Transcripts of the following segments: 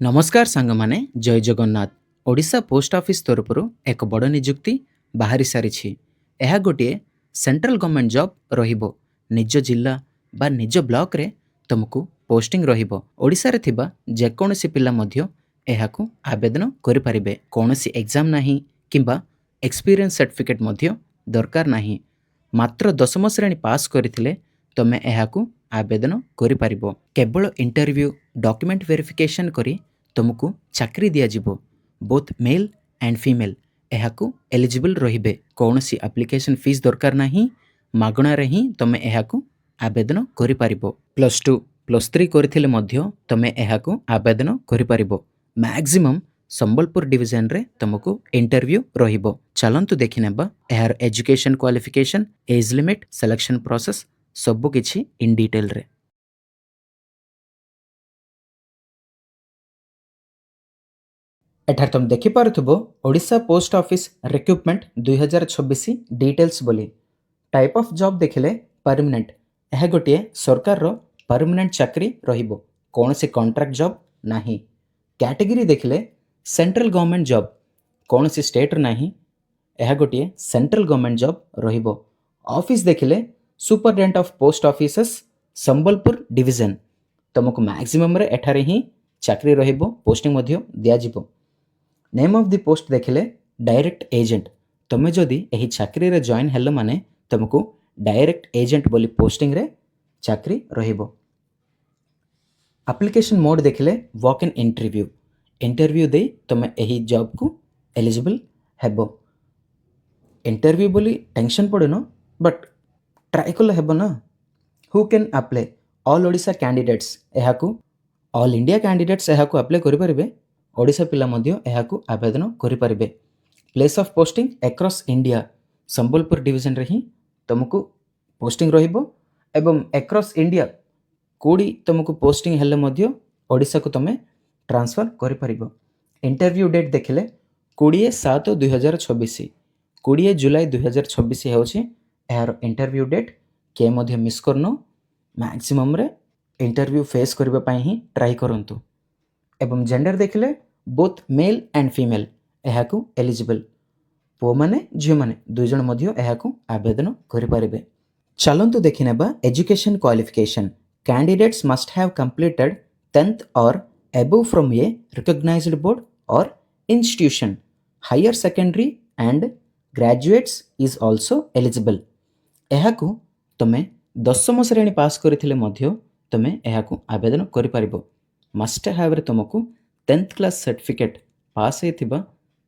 नमस्कार सांग माने जय जगन्नाथ। ओडिशा पोस्ट ऑफिस तरफरु एक बड़ निजुक्ति बाहरी सारी। यह गोटे सेंट्रल गवर्नमेंट जॉब रहिबो। निज जिला बा निज ब्लॉक रे तुमको पोस्टिंग रहिबो। ओडिशा रे थिबा जेकोनोसी पिला मध्य एहाकु आवेदन करि परिबे। कोनोसी एग्जाम नाही किंबा एक्सपीरियंस सर्टिफिकेट मध्य दरकार नाही। मात्र 10म श्रेणी पास करथिले तमे एहाकु आवेदन करि परिबो। केवल इंटरव्यू डॉक्यूमेंट वेरिफिकेशन करी तुमको चाकरी दिया जिवो। बोथ मेल एंड फीमेल एहाकु एलिजिबल रहिबे। कौनसी एप्लिकेशन फीस दरकार नाही। मागणा रे ही तमे एहाकु आवेदन करि परिबो। +2 +3 करथिले मध्य तमे एहाकु आवेदन करि परिबो। मैक्सिमम संबलपुर डिविजन रे तुमको इंटरव्यू रहिबो। चलंतु देखि नेबा एहार education qualification, age limit, selection process सब किछि इन डिटेल रे। एठार तुम देखि पारुथबो Odisha post office recruitment 2026 details बोली। टाइप ऑफ जॉब देखिले परमानेंट। यह गोटे सरकार रो परमानेंट चाकरी रहिबो। कौन से कॉन्ट्रैक्ट जॉब नाही। कैटेगरी देखिले सेंट्रल गवर्नमेंट जॉब। कौन से स्टेट नाही। यह गोटे सेंट्रल गवर्नमेंट जॉब रहिबो। ऑफिस देखिले superintendent of post offices Sambalpur division. तुमको मैक्सिमम रे एठारे ही चाकरी रहिबो। पोस्टिंग मध्य दिया जिवो। नेम ऑफ द पोस्ट देखिले डायरेक्ट एजेंट। तुम जदि एही चाकरी रे जॉइन हेलो माने तुमको डायरेक्ट एजेंट बोली पोस्टिंग रे चाकरी रहिबो। एप्लिकेशन मोड देखिले वॉक इन इंटरव्यू। इंटरव्यू दे तुम एही जॉब को एलिजिबल हेबो। इंटरव्यू बोली टेंशन पड़ेनो बट ट्राई कले हेबो ना। Who can apply all Odisha candidates एहाकू ऑल इंडिया कैंडिडेट्स एहाकू अप्लाई करि परिबे। ओडिशा पिला मध्य एहाकू आवेदन करि परिबे। Place of posting across India Sambalpur division रे ही तुमको पोस्टिंग रहिबो एवं एक्रॉस इंडिया कोडी तुमको पोस्टिंग हेले मध्य ओडिशा को तुमे ट्रांसफर करि परिबो। इंटरव्यू डेट देखिले 20/7/2026 20 जुलाई 2026 हेउछि एहार इंटरव्यू डेट। के मध्य मिस करनो। मैक्सिमम रे इंटरव्यू फेस करबा पई ही ट्राई करंतु। एवं जेंडर देखिले बोथ मेल एंड फीमेल एहाकू एलिजिबल। पो माने झियो माने दुई जण मध्य एहाकू आवेदन करि परिबे। चलंतु देखि नेबा education qualification. Candidates must have completed 10th or above from a recognized board or institution. Higher secondary and graduates is also eligible. एहाकू तमे 10ମ श्रेणी पास करथिले मध्य तमे एहाकू आवेदन करि परिबो। मस्ट हैव रे तुमको 10th क्लास सर्टिफिकेट पास हेथिबा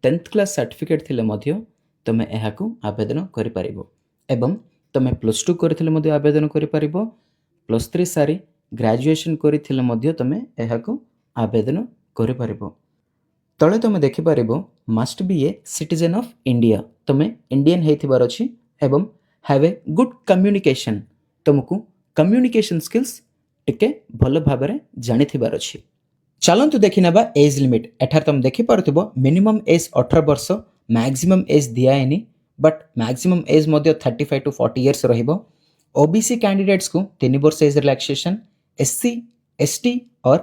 10th क्लास सर्टिफिकेट थिले मध्य तमे एहाकू आवेदन करि परिबो। एवं तमे +2 करथिले मध्य आवेदन करि परिबो। +3 सारी ग्रेजुएशन करथिले मध्य तमे एहाकू आवेदन करि परिबो। तळे तमे देखि परिबो must be a citizen of India. तमे इंडियन हेथिबार अछि एवं हैव ए गुड कम्युनिकेशन। तुमको कम्युनिकेशन स्किल्स टिके भल भाबरे जानिथिबार अछि। चलंतु देखि नेबा एज लिमिट। एठार तुम देखि पारुथबो मिनिमम एज 18 वर्ष, मैक्सिमम एज दियाएनी बट मैक्सिमम एज मध्य 35 to 40 इयर्स रहिबो। ओबीसी कैंडिडेट्स को 3 वर्ष एज रिलैक्सेशन, एससी एसटी और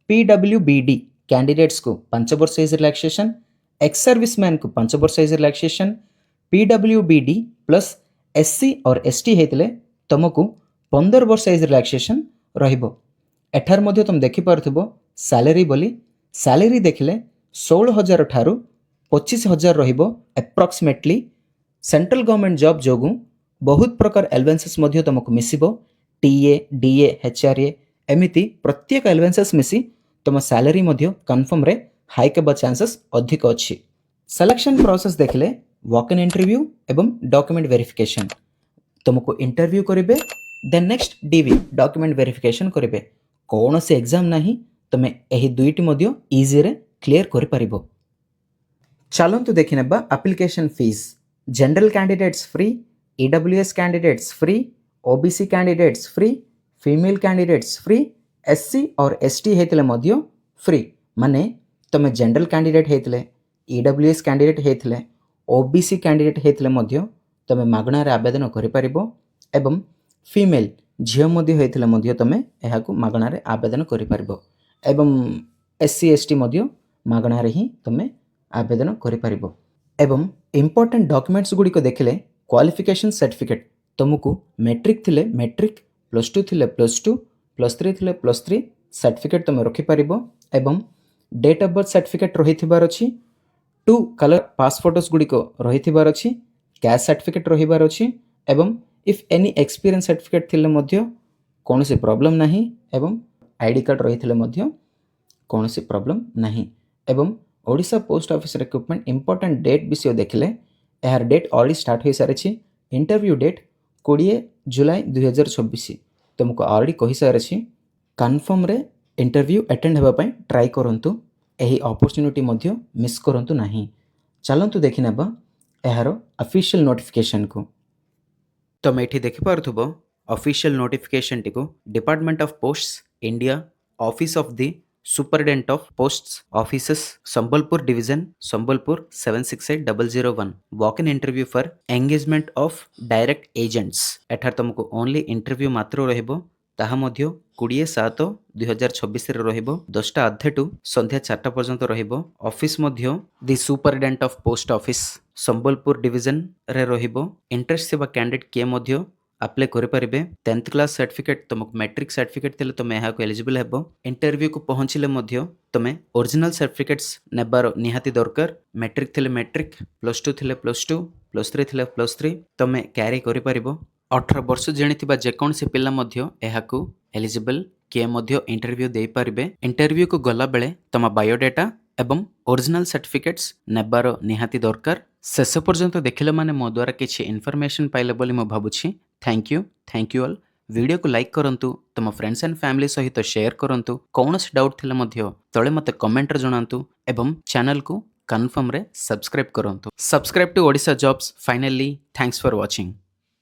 पीडब्ल्यूबीडी कैंडिडेट्स को 5 वर्ष एज रिलैक्सेशन, एक्स सर्विसमैन को 5 वर्ष age relaxation, PWBD plus SC और एसटी हेतले तुमको 15 वर्ष एज रिलैक्सेशन रहिबो। एठार मध्य तुम देखि पारुथबो सैलरी बोली। सैलरी देखिले 16,000 ठारू 25,000 रहिबो एप्रोक्सीमेटली। सेंट्रल गवर्नमेंट जॉब जोगु बहुत प्रकार एलवेंसेस मध्य तुमको मिसिबो। टीए डीए एचआरए एमिति प्रत्येक एलवेंसेस मिसी तुम सैलरी मध्य कन्फर्म रे हाई केबा चांसेस अधिक अछि। सिलेक्शन प्रोसेस देखिले वॉक इन इंटरव्यू एवं डॉक्यूमेंट वेरिफिकेशन। तुमको इंटरव्यू करिवे then next DV document verification करिवे। कौन से एग्जाम नाही तमे एही दुईटी मध्य इजी रे क्लियर करि परिबो। चलंतु देखि नेबा application fees. General candidates free, EWS candidates free, OBC candidates free, female candidates free, SC और एसटी हेतले मध्य फ्री। माने तमे जनरल कैंडिडेट हेतले, ईडब्ल्यूएस कैंडिडेट हेतले, ओबीसी कैंडिडेट हेतले मध्य तमे मागणा रे आवेदन करि परिबो। एवं फीमेल झियो मध्य हेतले मध्य तमे एहाकू मागणा रे आवेदन करि परिबो। एवं SC ST ମଧ୍ୟ ମାଗଣାରେ ହିଁ ତୁମେ ଆବେଦନ କରିପାରିବ। ଏବଂ ଇମ୍ପୋର୍ଟାଣ୍ଟ ଡକ୍ୟୁମେଣ୍ଟସ୍ ଗୁଡ଼ିକ ଦେଖିଲେ କ୍ୱାଲିଫିକେସନ୍ ସାର୍ଟିଫିକେଟ୍ ତୁମକୁ ମେଟ୍ରିକ୍ ଥିଲେ ମେଟ୍ରିକ୍, +2 ଥିଲେ +2, +3 ଥିଲେ +3 ସାର୍ଟିଫିକେଟ୍ ତୁମେ ରଖିପାରିବ। ଏବଂ ଡେଟ୍ ଅଫ୍ ବର୍ଥ ସାର୍ଟିଫିକେଟ୍ ରହିଥିବାର ଅଛି, 2 କଲର୍ ପାସ୍ ଫଟୋସ୍ ଗୁଡ଼ିକ ରହିଥିବାର ଅଛି, କ୍ୟାଷ୍ଟ ସାର୍ଟିଫିକେଟ୍ ରହିବାର ଅଛି। ଏବଂ ଇଫ୍ ଏନି ଏକ୍ସପିରିଏନ୍ସ ସାର୍ଟିଫିକେଟ୍ ଥିଲେ ମଧ୍ୟ କୌଣସି ପ୍ରୋବ୍ଲେମ୍ ନାହିଁ। ଏବଂ ଆଇଡ଼ି କାର୍ଡ଼ ରହିଥିଲେ ମଧ୍ୟ କୌଣସି ପ୍ରୋବ୍ଲେମ୍ ନାହିଁ। ଏବଂ Odisha post office recruitment important date ବିଷୟ ଦେଖିଲେ ଏହାର ଡେଟ୍ ଅଲରେଡ଼ି ଷ୍ଟାର୍ଟ ହୋଇସାରିଛି। ଇଣ୍ଟରଭ୍ୟୁ ଡେଟ୍ 20 ଜୁଲାଇ 2024 ତୁମକୁ ଅଲରେଡ଼ି କହିସାରିଛି। କନଫର୍ମରେ ଇଣ୍ଟରଭ୍ୟୁ ଆଟେଣ୍ଡ ହେବା ପାଇଁ ଟ୍ରାଏ କରନ୍ତୁ। ଏହି ଅପରଚ୍ୟୁନିଟି ମଧ୍ୟ ମିସ୍ କରନ୍ତୁ ନାହିଁ। ଚାଲନ୍ତୁ ଦେଖିନେବା ଏହାର ଅଫିସିଆଲ୍ ନୋଟିଫିକେସନ୍କୁ। ତୁମେ ଏଠି ଦେଖିପାରୁଥିବ ଅଫିସିଆଲ୍ ନୋଟିଫିକେସନ୍ଟିକୁ department of posts India, office of the superintendent of post offices, Sambalpur division, Sambalpur 768001। Walk in interview for engagement of direct agents. ଏଠାରେ ତୁମକୁ ଓନ୍ଲି ଇଣ୍ଟରଭ୍ୟୁ ମାତ୍ର ରହିବ, ତାହା ମଧ୍ୟ 20/7/2024 ରହିବ। 10ଟା ଅଧେଠୁ ସନ୍ଧ୍ୟା 4ଟା ପର୍ଯ୍ୟନ୍ତ ରହିବ। ଅଫିସ୍ ମଧ୍ୟ the superintendent of post office Sambalpur ଡିଭିଜନରେ ରହିବ। ଇଣ୍ଟରେଷ୍ଟ ଥିବା କ୍ୟାଣ୍ଡିଡେଟ୍ କିଏ ମଧ୍ୟ ଆପ୍ଲାଏ କରିପାରିବେ। 10th କ୍ଲାସ୍ ସାର୍ଟିଫିକେଟ୍ ତୁମକୁ ମେଟ୍ରିକ୍ ସାର୍ଟିଫିକେଟ୍ ଥିଲେ ତୁମେ ଏହାକୁ ଏଲିଜିବଲ୍ ହେବ। ଇଣ୍ଟରଭ୍ୟୁକୁ ପହଞ୍ଚିଲେ ମଧ୍ୟ ତୁମେ ଓରିଜିନାଲ୍ ସାର୍ଟିଫିକେଟ୍ସ ନେବାର ନିହାତି ଦରକାର। ମେଟ୍ରିକ୍ ଥିଲେ ମେଟ୍ରିକ୍, +2 ଥିଲେ +2, +3 ଥିଲେ +3 ତୁମେ କ୍ୟାରି କରିପାରିବ। 18 ବର୍ଷ ଜାଣିଥିବା ଯେକୌଣସି ପିଲା ମଧ୍ୟ ଏହାକୁ ଏଲିଜିବଲ୍, କିଏ ମଧ୍ୟ ଇଣ୍ଟରଭ୍ୟୁ ଦେଇପାରିବେ। ଇଣ୍ଟରଭ୍ୟୁକୁ ଗଲାବେଳେ ତୁମ ବାୟୋଡାଟା ଏବଂ ଓରିଜିନାଲ୍ ସାର୍ଟିଫିକେଟ୍ସ ନେବାର ନିହାତି ଦରକାର। ଶେଷ ପର୍ଯ୍ୟନ୍ତ ଦେଖିଲେ ମାନେ ମୋ ଦ୍ୱାରା କିଛି ଇନଫର୍ମେସନ୍ ପାଇଲେ ବୋଲି ମୁଁ ଭାବୁଛି। Thank you all. ଭିଡ଼ିଓକୁ ଲାଇକ୍ କରନ୍ତୁ, ତୁମ ଫ୍ରେଣ୍ଡସ୍ ଆଣ୍ଡ ଫ୍ୟାମିଲି ସହିତ ସେୟାର କରନ୍ତୁ। କୌଣସି ଡାଉଟ୍ ଥିଲେ ମଧ୍ୟ ତଳେ ମୋତେ କମେଣ୍ଟରେ ଜଣାନ୍ତୁ ଏବଂ ଚ୍ୟାନେଲକୁ କନଫର୍ମରେ ସବସ୍କ୍ରାଇବ୍ କରନ୍ତୁ। Subscribe to Odisha jobs. Finally thanks for watching.